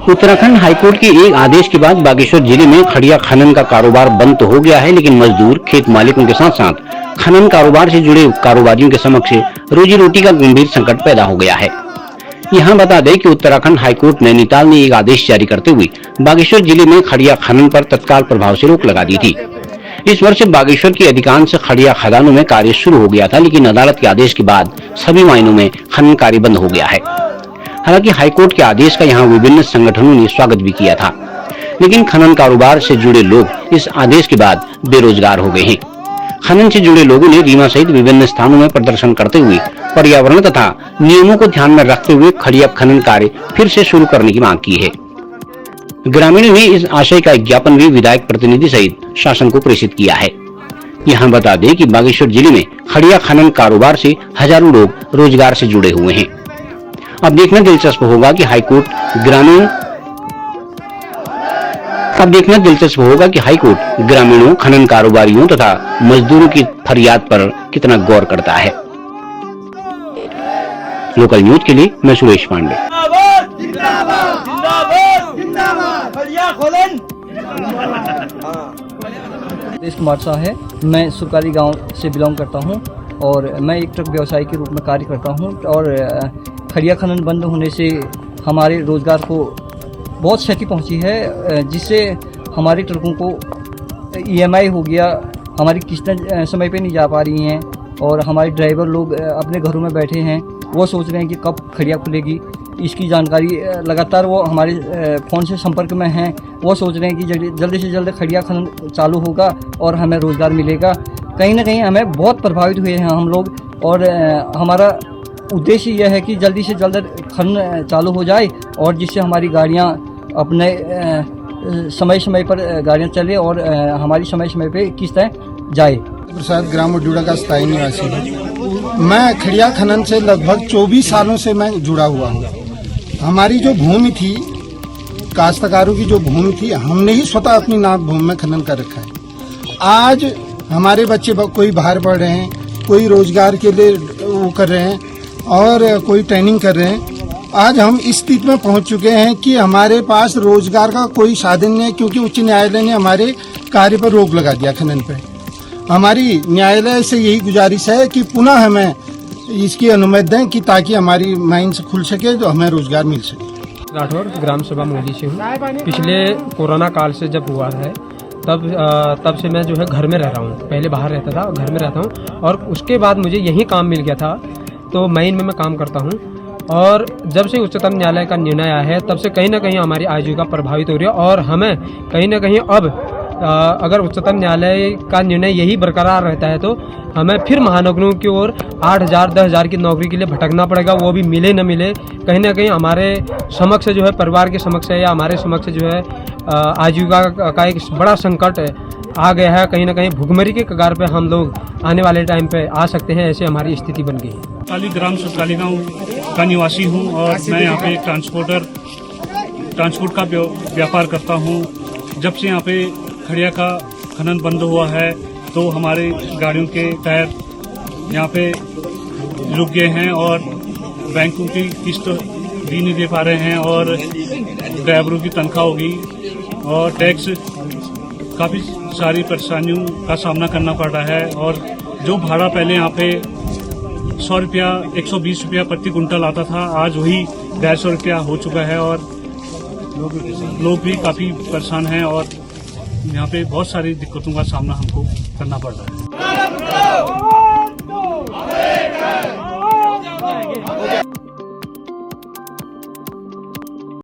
Uttarakhand high court के एक आदेश के बाद बागेश्वर जिले में खड़िया खनन का कारोबार बंद तो हो गया है, लेकिन मजदूर, खेत मालिकों के साथ साथ खनन कारोबार से जुड़े कारोबारियों के समक्ष रोजी रोटी का गंभीर संकट पैदा हो गया है। यहाँ बता दें कि उत्तराखंड हाईकोर्ट नैनीताल ने एक आदेश जारी करते हुए बागेश्वर जिले में खड़िया खनन पर तत्काल प्रभाव से रोक लगा दी थी। इस वर्ष बागेश्वर की अधिकांश खड़िया खदानों में कार्य शुरू हो गया था, लेकिन अदालत के आदेश के बाद सभी मायनों में खनन कार्य बंद हो गया है। हालांकि हाईकोर्ट के आदेश का यहाँ विभिन्न संगठनों ने स्वागत भी किया था, लेकिन खनन कारोबार से जुड़े लोग इस आदेश के बाद बेरोजगार हो गए हैं। खनन से जुड़े लोगों ने रीवा सहित विभिन्न स्थानों में प्रदर्शन करते हुए पर्यावरण तथा नियमों को ध्यान में रखते हुए खड़िया खनन कार्य फिर से शुरू करने की मांग की है। ग्रामीणों ने इस आशय का ज्ञापन भी विधायक प्रतिनिधि सहित शासन को प्रेषित किया है। यहाँ बता दें कि बागेश्वर जिले में खड़िया खनन कारोबार से हजारों लोग रोजगार से जुड़े हुए हैं। अब देखना दिलचस्प होगा कि हाईकोर्ट ग्रामीणों, खनन कारोबारियों तथा मजदूरों की फरियाद पर कितना गौर करता है। लोकल न्यूज के लिए मैं सुरेश पांडे। देश कुमार शाह है। मैं सुरकारी गांव से बिलोंग करता हूं और मैं एक ट्रक व्यवसायी के रूप में कार्य करता हूं और खड़िया खनन बंद होने से हमारे रोजगार को बहुत क्षति पहुंची है, जिससे हमारे ट्रकों को EMI हो गया, हमारी किस्तें समय पे नहीं जा पा रही हैं और हमारे ड्राइवर लोग अपने घरों में बैठे हैं। वो सोच रहे हैं कि कब खड़िया खुलेगी, इसकी जानकारी लगातार वो हमारे फ़ोन से संपर्क में हैं। वो सोच रहे हैं कि जल्दी से जल्द खड़िया खनन चालू होगा और हमें रोज़गार मिलेगा। कहीं ना कहीं हमें बहुत प्रभावित हुए हैं हम लोग और हमारा उद्देश्य यह है कि जल्दी से जल्द खनन चालू हो जाए और जिससे हमारी गाड़ियाँ अपने समय पर गाड़ियाँ चले और हमारी समय पे किस्तें जाए। प्रसाद ग्राम उडुड़ा का स्थायी निवासी हूँ। मैं खड़िया खनन से लगभग 24 सालों से मैं जुड़ा हुआ हूँ। हमारी जो भूमि थी, काश्तकारों की जो भूमि थी, हमने ही स्वतः अपनी नाम भूमि में खनन कर रखा है। आज हमारे बच्चे कोई बाहर पढ़ रहे हैं, कोई रोजगार के लिए वो कर रहे हैं और कोई ट्रेनिंग कर रहे हैं। आज हम इस स्थिति में पहुंच चुके हैं कि हमारे पास रोजगार का कोई साधन नहीं है, क्योंकि उच्च न्यायालय ने हमारे कार्य पर रोक लगा दिया खनन पर। हमारी न्यायालय से यही गुजारिश है कि पुनः हमें इसकी अनुमति दें कि ताकि हमारी माइंस खुल सके, तो हमें रोजगार मिल सके। राठौर ग्राम सभा मोदी से हूँ। पिछले कोरोना काल से जब हुआ है तब से मैं जो है घर में रह रहा हूँ। पहले बाहर रहता था, घर में रहता हूँ और उसके बाद मुझे यही काम मिल गया था, तो माइन में मैं काम करता हूँ। और जब से उच्चतम न्यायालय का निर्णय आया है तब से कहीं ना कहीं हमारी आजीविका प्रभावित हो रही है और हमें कहीं ना कहीं अब अगर उच्चतम न्यायालय का निर्णय यही बरकरार रहता है तो हमें फिर महानगरों की ओर 8,000-10,000 की नौकरी के लिए भटकना पड़ेगा, वो भी मिले न मिले। कहीं ना कहीं हमारे समक्ष जो है, परिवार के समक्ष है या हमारे समक्ष जो है आजीविका का एक बड़ा संकट आ गया है। कहीं ना कहीं भुखमरी के कगार पे हम लोग आने वाले टाइम पे आ सकते हैं, ऐसे हमारी स्थिति बन गई है। काली ग्राम सुरकाली गाँव का निवासी हूँ और मैं यहाँ पे ट्रांसपोर्ट का व्यापार करता हूँ। जब से यहाँ पे खड़िया का खनन बंद हुआ है तो हमारे गाड़ियों के टायर यहाँ पे रुक गए हैं और बैंकों की किस्त भी नहीं दे पा रहे हैं और ड्राइवरों की तनख्वाह होगी और टैक्स, काफ़ी सारी परेशानियों का सामना करना पड़ रहा है। और जो भाड़ा पहले यहाँ पे 100 रुपया, 120 रुपया प्रति कुंटल आता था, आज वही 150 रुपया हो चुका है और लोग भी काफ़ी परेशान हैं और यहाँ पे बहुत सारी दिक्कतों का सामना हमको करना पड़ रहा है।